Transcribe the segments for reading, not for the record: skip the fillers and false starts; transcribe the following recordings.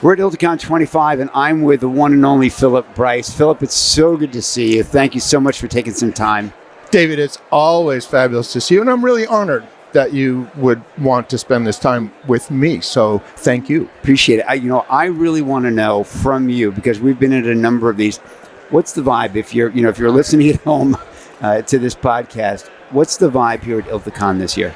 We're at ILTACon 25, and I'm with the one and only Philip Bryce. Philip, it's so good to see you. Thank you so much for taking some time. David, it's always fabulous to see you, and I'm really honored that you would want to spend this time with me. So thank you. Appreciate it. I really want to know from you, because we've been at a number of these. What's the vibe if you're listening at home to this podcast? What's the vibe here at ILTACon this year?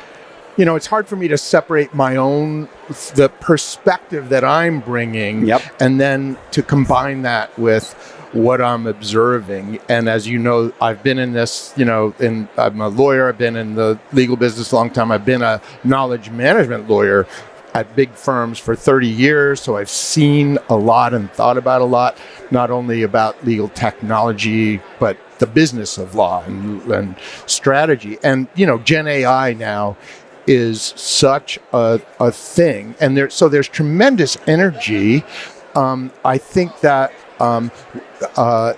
It's hard for me to separate the perspective that I'm bringing, and then to combine that with what I'm observing. And as you know, I've been in this, I'm a lawyer. I've been in the legal business a long time. I've been a knowledge management lawyer at big firms for 30 years. So I've seen a lot and thought about a lot, not only about legal technology, but the business of law and strategy. And, GenAI now is such a thing, and there's tremendous energy. I think that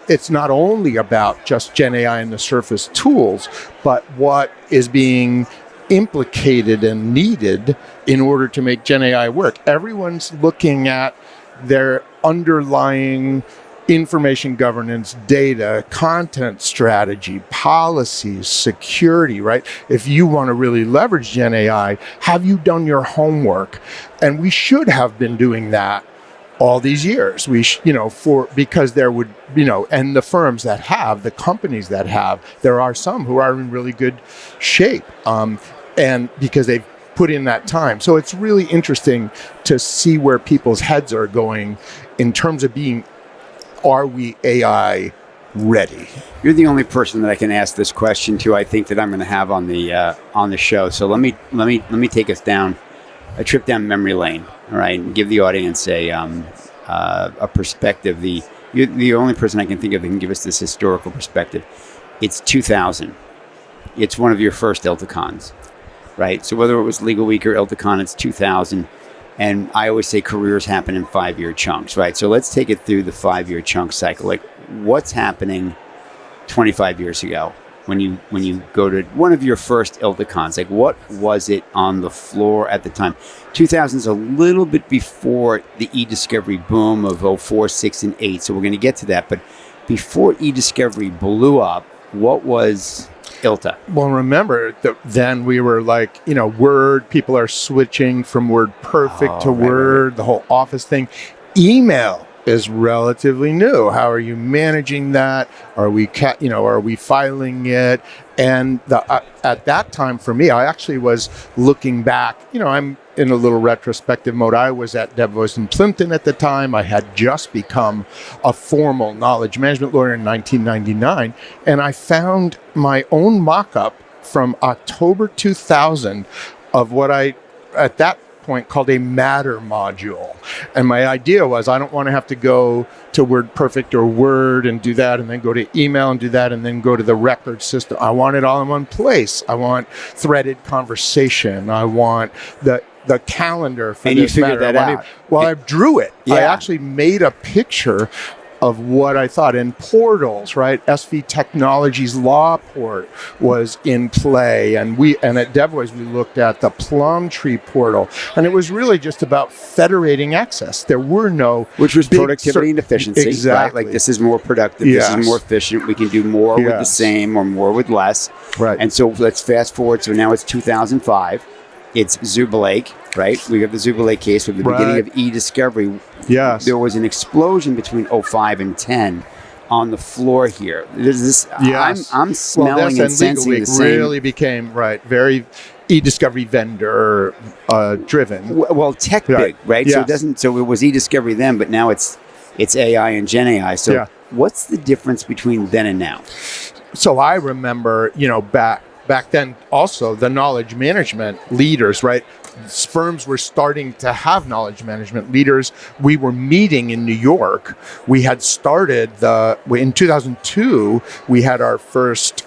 it's not only about just GenAI and the surface tools, but what is being implicated and needed in order to make GenAI work. Everyone's looking at their underlying information governance, data, content strategy, policies, security, right? If you want to really leverage GenAI, have you done your homework? And we should have been doing that all these years. Because there would, and the firms that have, the companies that have, there are some who are in really good shape, and because they've put in that time. So it's really interesting to see where people's heads are going in terms of are we AI ready? You're the only person that I can ask this question to, I think, that I'm going to have on the show. So let me take us down a trip down memory lane, all right, and give the audience a perspective. You're the only person I can think of that can give us this historical perspective. It's 2000. It's one of your first ILTACons, right? So whether it was Legal Week or ILTACon, it's 2000. And I always say careers happen in 5-year chunks, right? So let's take it through the 5-year chunk cycle. Like, what's happening 25 years ago when you go to one of your first ILTACons? Like, what was it on the floor at the time? 2000 is a little bit before the e-discovery boom of 04, 6, and 8. So we're going to get to that. But before e-discovery blew up, what was ILTA? Well, remember that then we were like, Word, people are switching from Word Perfect to Word, right. The whole Office thing. Email is relatively new. How are you managing that? Are we filing it? And at that time for me, I actually was looking back, I'm in a little retrospective mode. I was at Devois and Plimpton at the time. I had just become a formal knowledge management lawyer in 1999. And I found my own mock-up from October 2000 of what I, at that point, called a matter module. And my idea was, I don't want to have to go to Word Perfect or Word and do that, and then go to email and do that, and then go to the record system. I want it all in one place. I want threaded conversation. I want the calendar for and this you figured matter. that out. I drew it. Yeah. I actually made a picture of what I thought in portals, right? SV Technologies Lawport was in play, and at Devois we looked at the Plumtree portal, and it was really just about federating access. There were no, which was productivity and efficiency, exactly. Right? Like, this is more productive, Yes. This is more efficient. We can do more with the same or more with less, right? And so let's fast forward. So now it's 2005. It's Zuba Lake, right? We have the Zuba Lake case with the beginning of e-discovery. Yes. There was an explosion between 05 and 10 on the floor here. Yes. I'm smelling and sensing the same. Really became, very e-discovery vendor driven. Well, tech big, right? Yes. So it was e-discovery then, but now it's AI and GenAI. So what's the difference between then and now? So I remember, back then also the knowledge management leaders, right? Firms were starting to have knowledge management leaders. We were meeting in New York. We had started in 2002, we had our first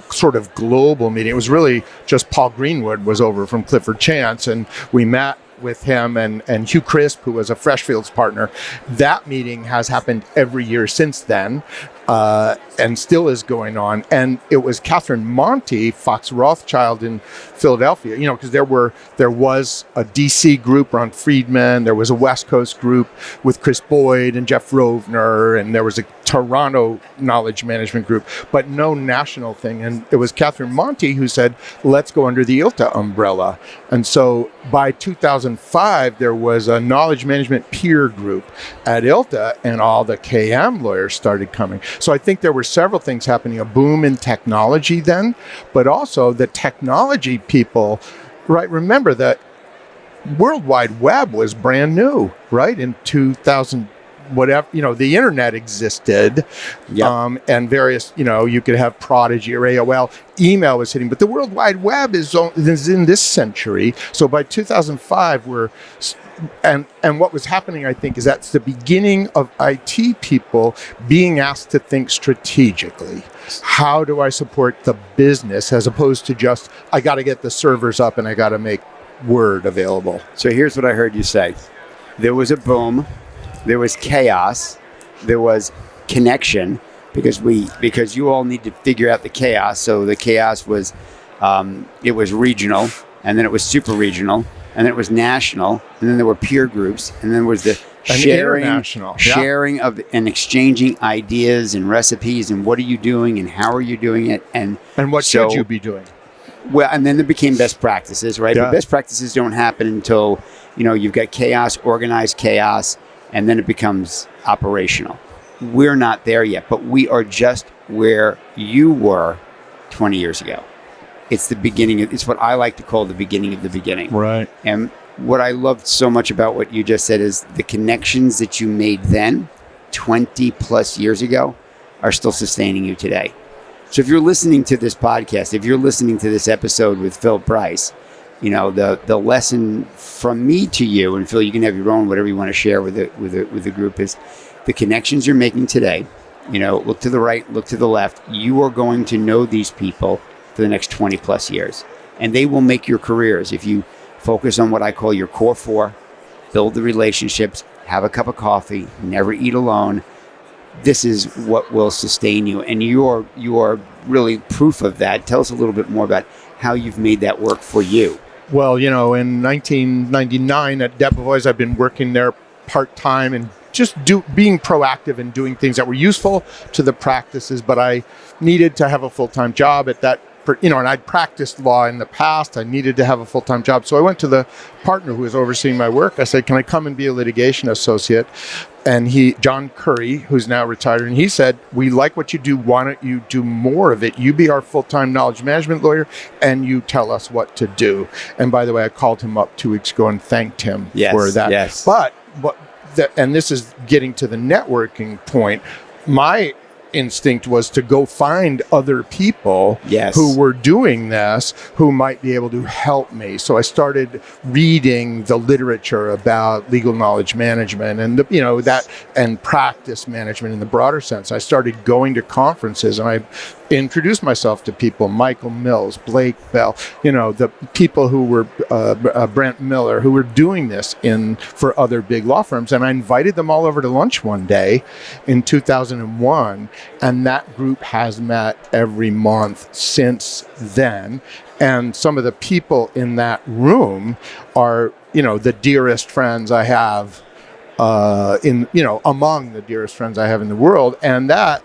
sort of global meeting. It was really just Paul Greenwood was over from Clifford Chance, and we met with him and Hugh Crisp, who was a Freshfields partner. That meeting has happened every year since then. and still is going on. And it was Catherine Monty, Fox Rothschild in Philadelphia, because there was a DC group around Friedman, there was a West Coast group with Chris Boyd and Jeff Rovner, and there was a Toronto knowledge management group, but no national thing. And it was Catherine Monty who said, let's go under the ILTA umbrella. And so by 2005, there was a knowledge management peer group at ILTA, and all the KM lawyers started coming. So I think there were several things happening, a boom in technology then, but also the technology people, right? Remember that World Wide Web was brand new, right? In 2000, whatever, the internet existed, and various, you could have Prodigy or AOL. Email was hitting, but the World Wide Web is in this century. So by 2005, and what was happening, I think, is that's the beginning of IT people being asked to think strategically. How do I support the business as opposed to just, I got to get the servers up and I got to make Word available. So here's what I heard you say. There was a boom. There was chaos. There was connection because you all need to figure out the chaos. So the chaos was, it was regional, and then it was super regional, and then it was national, and then there were peer groups, and then there was the sharing of and exchanging ideas and recipes, and what are you doing and how are you doing it, and what should you be doing? Well, and then there became best practices, right? Yeah. But best practices don't happen until you've got chaos, organized chaos, and then it becomes operational. We're not there yet, but we are just where you were 20 years ago. It's the beginning. It's what I like to call the beginning of the beginning. Right. And what I loved so much about what you just said is the connections that you made then, 20 plus years ago, are still sustaining you today. So if you're listening to this podcast, if you're listening to this episode with Phil Bryce, the lesson from me to you, and Phil, you can have your own, whatever you want to share with the group, is the connections you're making today. Look to the right, look to the left. You are going to know these people for the next 20 plus years, and they will make your careers if you focus on what I call your core four, build the relationships, have a cup of coffee, never eat alone. This is what will sustain you, and you are really proof of that. Tell us a little bit more about how you've made that work for you. Well, in 1999 at Debevoise, I've been working there part-time and just being proactive and doing things that were useful to the practices, but I needed to have a full-time job at that, and I'd practiced law in the past. I needed to have a full-time job. So I went to the partner who was overseeing my work. I said, can I come and be a litigation associate? And John Curry, who's now retired, and he said, we like what you do. Why don't you do more of it? You be our full-time knowledge management lawyer, and you tell us what to do. And by the way, I called him up 2 weeks ago and thanked him for that. Yes. And this is getting to the networking point. My instinct was to go find other people who were doing this, who might be able to help me. So I started reading the literature about legal knowledge management and that and practice management in the broader sense. I started going to conferences and I introduced myself to people, Michael Mills, Blake Bell, the people who were Brent Miller, who were doing this for other big law firms. And I invited them all over to lunch one day in 2001. And that group has met every month since then. And some of the people in that room are, the dearest friends I have among the dearest friends I have in the world. And that,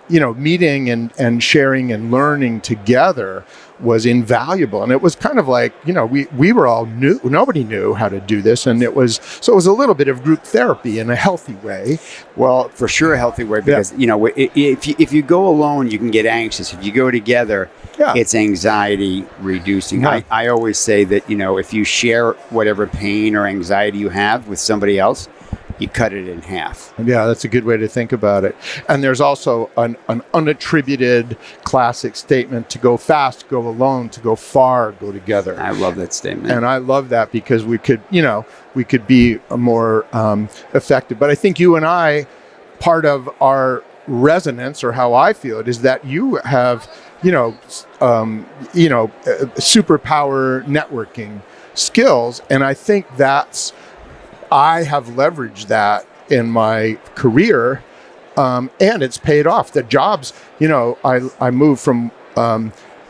meeting and sharing and learning together was invaluable. And it was kind of like, we were all new. Nobody knew how to do this. And it was a little bit of group therapy in a healthy way. Well, for sure a healthy way, because, if you go alone, you can get anxious. If you go together, it's anxiety reducing. Yeah. I always say that, if you share whatever pain or anxiety you have with somebody else, you cut it in half. Yeah, that's a good way to think about it. And there's also an unattributed classic statement: to go fast, go alone; to go far, go together. I love that statement. And I love that because we could be more effective. But I think you and I, part of our resonance, or how I feel it, is that you have, superpower networking skills. And I think I have leveraged that in my career And it's paid off. The jobs, I moved from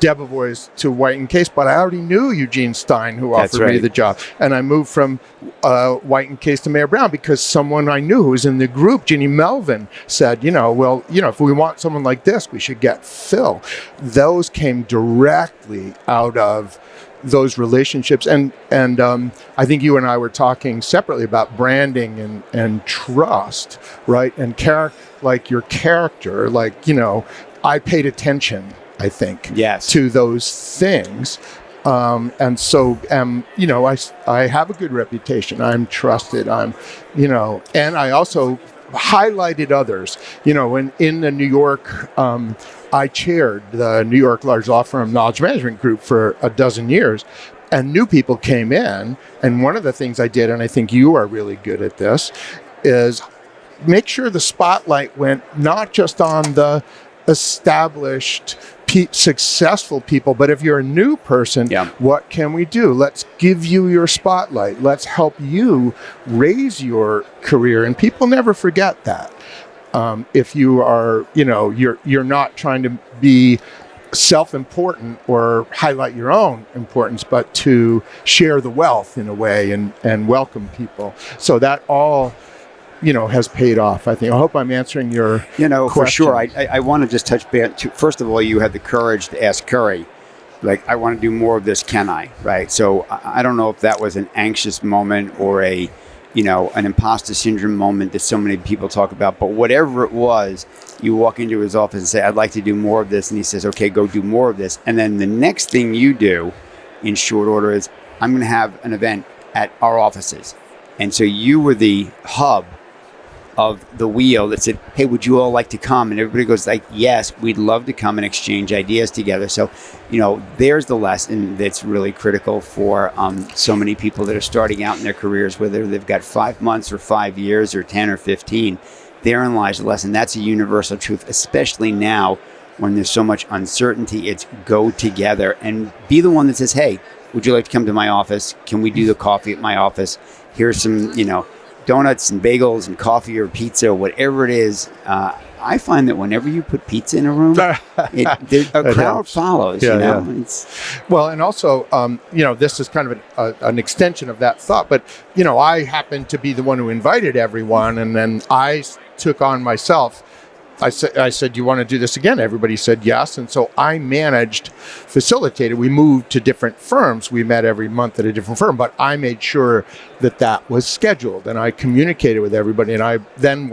Debevoise to White and Case, but I already knew Eugene Stein, who offered me the job. And I moved from White and Case to Mayor Brown because someone I knew who was in the group, Ginny Melvin, said, if we want someone like this, we should get Phil. Those came directly out of those relationships. And I think you and I were talking separately about branding and trust, right? And your character, I paid attention, I think, to those things. And so, I have a good reputation. I'm trusted. And I also highlighted others. In the New York, I chaired the New York large law firm knowledge management group for a dozen years, and new people came in. And one of the things I did, and I think you are really good at this, is make sure the spotlight went not just on the established successful people, but if you're a new person, what can we do? Let's give you your spotlight. Let's help you raise your career. And people never forget that. If you are, you're not trying to be self-important or highlight your own importance, but to share the wealth in a way and welcome people. So that all has paid off, I think. I hope I'm answering your question. For sure. I want to just touch back to, first of all, you had the courage to ask Curry, I want to do more of this, can I? Right? So I don't know if that was an anxious moment or an imposter syndrome moment that so many people talk about, but whatever it was, you walk into his office and say, I'd like to do more of this. And he says, okay, go do more of this. And then the next thing you do in short order is, I'm going to have an event at our offices. And so you were the hub of the wheel that said, hey, would you all like to come? And everybody goes yes, we'd love to come and exchange ideas together. So, there's the lesson that's really critical for so many people that are starting out in their careers, whether they've got 5 months or 5 years or 10 or 15. Therein lies the lesson. That's a universal truth, especially now when there's so much uncertainty. It's go together and be the one that says, hey, would you like to come to my office? Can we do the coffee at my office? Here's some, donuts and bagels and coffee or pizza or whatever it is. I find that whenever you put pizza in a room, a crowd follows. Well, and also, this is kind of an extension of that thought. But I happened to be the one who invited everyone, and then I took on myself. I said, do you want to do this again? Everybody said yes. And so I facilitated. We moved to different firms. We met every month at a different firm, but I made sure that was scheduled, and I communicated with everybody. And I then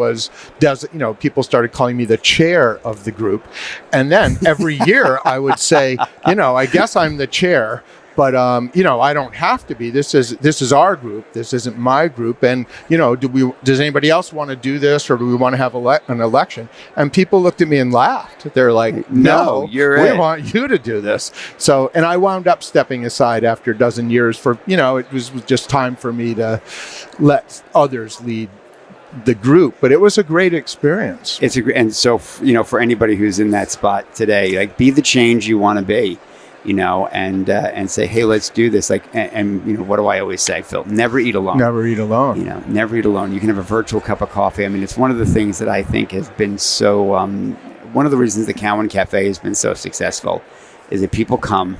people started calling me the chair of the group. And then every year I would say, I guess I'm the chair. But I don't have to be. This is our group. This isn't my group. And does anybody else want to do this, or do we want to have an election? And people looked at me and laughed. They're like, "No, we want you to do this." So, and I wound up stepping aside after a dozen years. It was just time for me to let others lead the group. But it was a great experience. And so for anybody who's in that spot today, be the change you want to be. And say, hey, let's do this. And what do I always say, Phil? Never eat alone. Never eat alone. Never eat alone. You can have a virtual cup of coffee. I mean, it's one of the things that I think has been so, one of the reasons the Cowen Cafe has been so successful is that people come,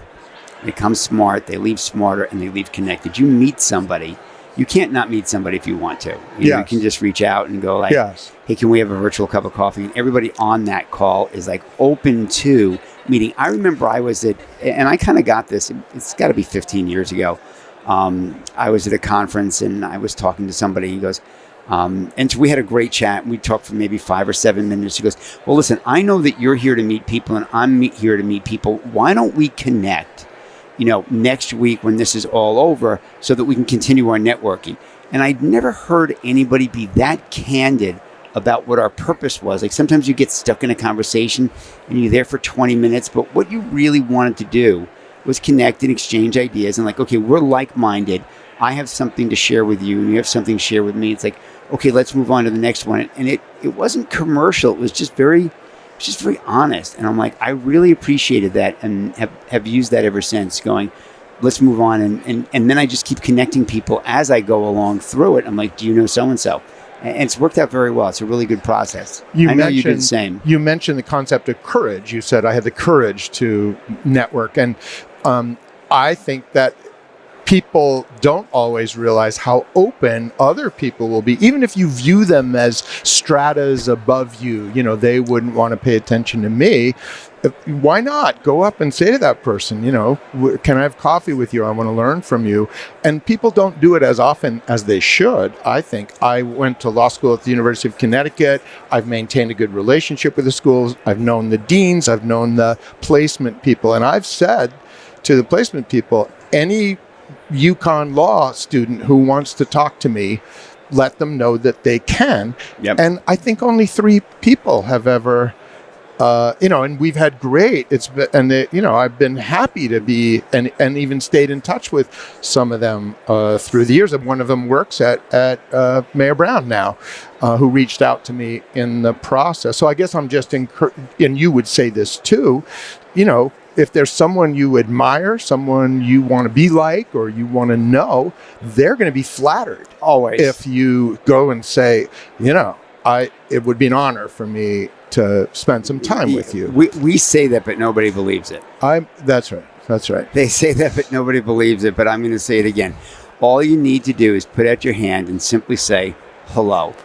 they come smart, they leave smarter, and they leave connected. You meet somebody. You can't not meet somebody if you want to. You can just reach out and go hey, can we have a virtual cup of coffee? And everybody on that call is open to meeting. I remember I was and I kind of got this, it's got to be 15 years ago. I was at a conference and I was talking to somebody. He goes, and so we had a great chat. We talked for maybe 5 or 7 minutes. He goes, well, listen, I know that you're here to meet people and I'm here to meet people. Why don't we connect, next week when this is all over so that we can continue our networking? And I'd never heard anybody be that candid about what our purpose was. Sometimes you get stuck in a conversation and you're there for 20 minutes, but what you really wanted to do was connect and exchange ideas and okay, we're like-minded. I have something to share with you and you have something to share with me. It's okay, let's move on to the next one. And it wasn't commercial. It was just very honest. And I'm I really appreciated that and have used that ever since, going, let's move on. And then I just keep connecting people as I go along through it. I'm do you know so-and-so? And it's worked out very well. It's a really good process. I know you do the same. You mentioned the concept of courage. You said I had the courage to network. And I think that people don't always realize how open other people will be. Even if you view them as stratas above you, they wouldn't want to pay attention to me. Why not go up and say to that person, can I have coffee with you? I want to learn from you. And people don't do it as often as they should, I think. I went to law school at the University of Connecticut. I've maintained a good relationship with the schools. I've known the deans. I've known the placement people. And I've said to the placement people, any UConn law student who wants to talk to me, let them know that they can. Yep. And I think only 3 people have ever... and we've had great. I've been happy to be and even stayed in touch with some of them through the years. And one of them works at Mayor Brown now, who reached out to me in the process. So I guess I'm just and you would say this too. If there's someone you admire, someone you want to be like, or you want to know, they're going to be flattered always if you go and say, it would be an honor for me to spend some time with you. We say that, but nobody believes it. That's right. They say that, but nobody believes it. But I'm going to say it again. All you need to do is put out your hand and simply say hello.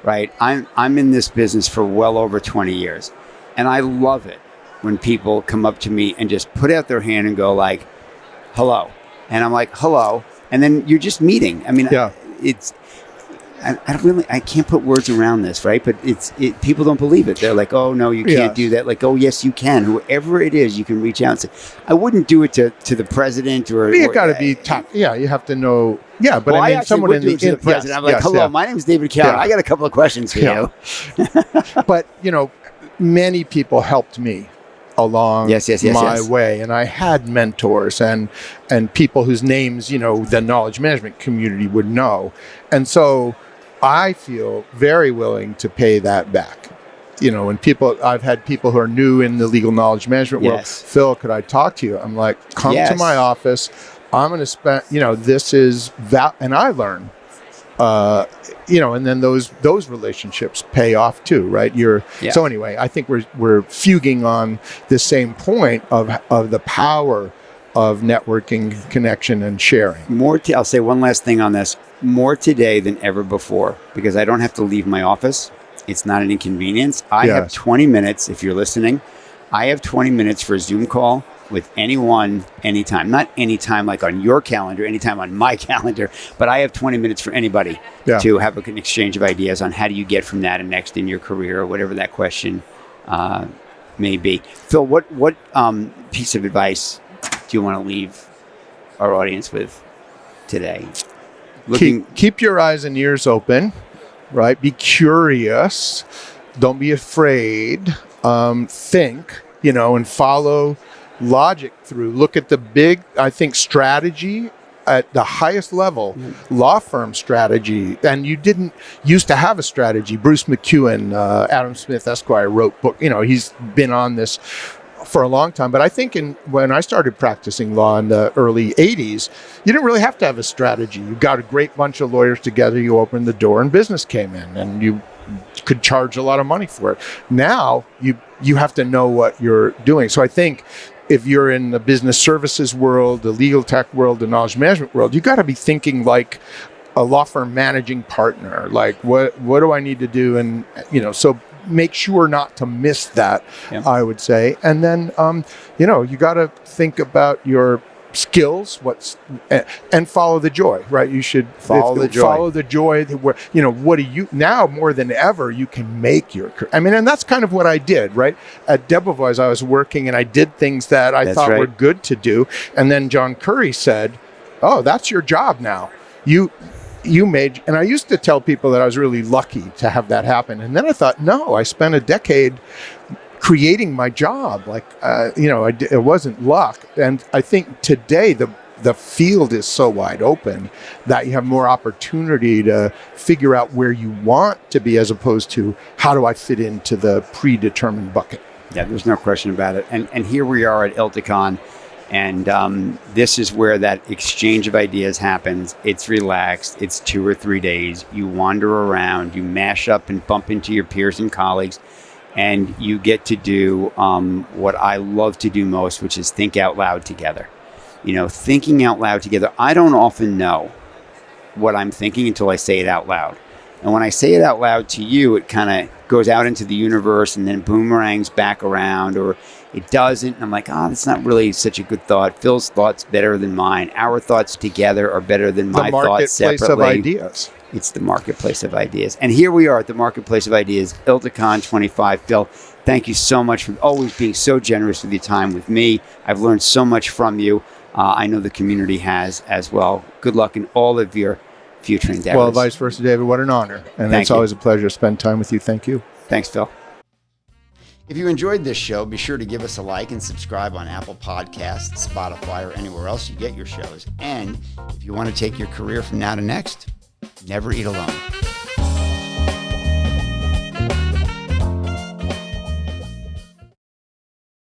Right? I'm in this business for well over 20 years, and I love it when people come up to me and just put out their hand and go like, hello, and I'm like, hello, and then you're just meeting. I mean, it's. I can't put words around this, right? But people don't believe it. They're like, oh, no, you can't do that. Like, oh, yes, you can. Whoever it is, you can reach out and say, I wouldn't do it to the president or... You got to be top. Yeah, you have to know. Yeah, but I mean, someone in the president. I'm like, hello, my name is David Cowen. I got a couple of questions for you. But, many people helped me along my way. And I had mentors and people whose names, the knowledge management community would know. And so I feel very willing to pay that back. And I've had people who are new in the legal knowledge management world. Phil, could I talk to you? I'm like, come to my office. I'm going to spend, this is that, and I learn. And then those relationships pay off too, right? So anyway, I think we're fuging on the same point of the power of networking, connection, and sharing. I'll say one last thing on this. More today than ever before, because I don't have to leave my office. It's not an inconvenience. I have 20 minutes, if you're listening. I have 20 minutes for a Zoom call with anyone, anytime. Not anytime like on your calendar, anytime on my calendar, but I have 20 minutes for anybody to have an exchange of ideas on how do you get from that and next in your career, or whatever that question may be. Phil, what piece of advice do you want to leave our audience with today? Keep your eyes and ears open, right? Be curious. Don't be afraid. Think, and follow logic through. Look at the big, I think, strategy at the highest level, law firm strategy. And you didn't used to have a strategy. Bruce McEwen, Adam Smith Esquire wrote book. He's been on this for a long time. But I think when I started practicing law in the early 80s, you didn't really have to have a strategy. You got a great bunch of lawyers together, you opened the door, and business came in, and you could charge a lot of money for it. Now, you have to know what you're doing. So I think if you're in the business services world, the legal tech world, the knowledge management world, you got to be thinking like a law firm managing partner. Like, what do I need to do? And, so make sure not to miss that, I would say. And then, you got to think about your skills, and follow the joy, right? You should follow the joy. Where, what do you, now more than ever, you can make your career. I mean, and that's kind of what I did, right? At Debevoise, I was working and I did things that I thought were good to do. And then John Curry said, oh, that's your job now. You made, and I used to tell people that I was really lucky to have that happen. And then I thought, no, I spent a decade creating my job. Like, it wasn't luck. And I think today the field is so wide open that you have more opportunity to figure out where you want to be, as opposed to how do I fit into the predetermined bucket. Yeah, there's no question about it. And here we are at Ilticon, And this is where that exchange of ideas happens. It's relaxed. It's 2 or 3 days. You wander around. You mash up and bump into your peers and colleagues. And you get to do what I love to do most, which is think out loud together. Thinking out loud together. I don't often know what I'm thinking until I say it out loud. And when I say it out loud to you, it kind of goes out into the universe and then boomerangs back around, or it doesn't. And I'm like, that's not really such a good thought. Phil's thought's better than mine. Our thoughts together are better than my thoughts separately. The marketplace of ideas. It's the marketplace of ideas. And here we are at the marketplace of ideas, ILTACon 25. Phil, thank you so much for always being so generous with your time with me. I've learned so much from you. I know the community has as well. Good luck in all of your future endeavors. Well, vice versa, David. What an honor. And it's always a pleasure to spend time with you. Thank you. Thanks, Phil. If you enjoyed this show, be sure to give us a like and subscribe on Apple Podcasts, Spotify, or anywhere else you get your shows. And if you want to take your career from now to next, never eat alone.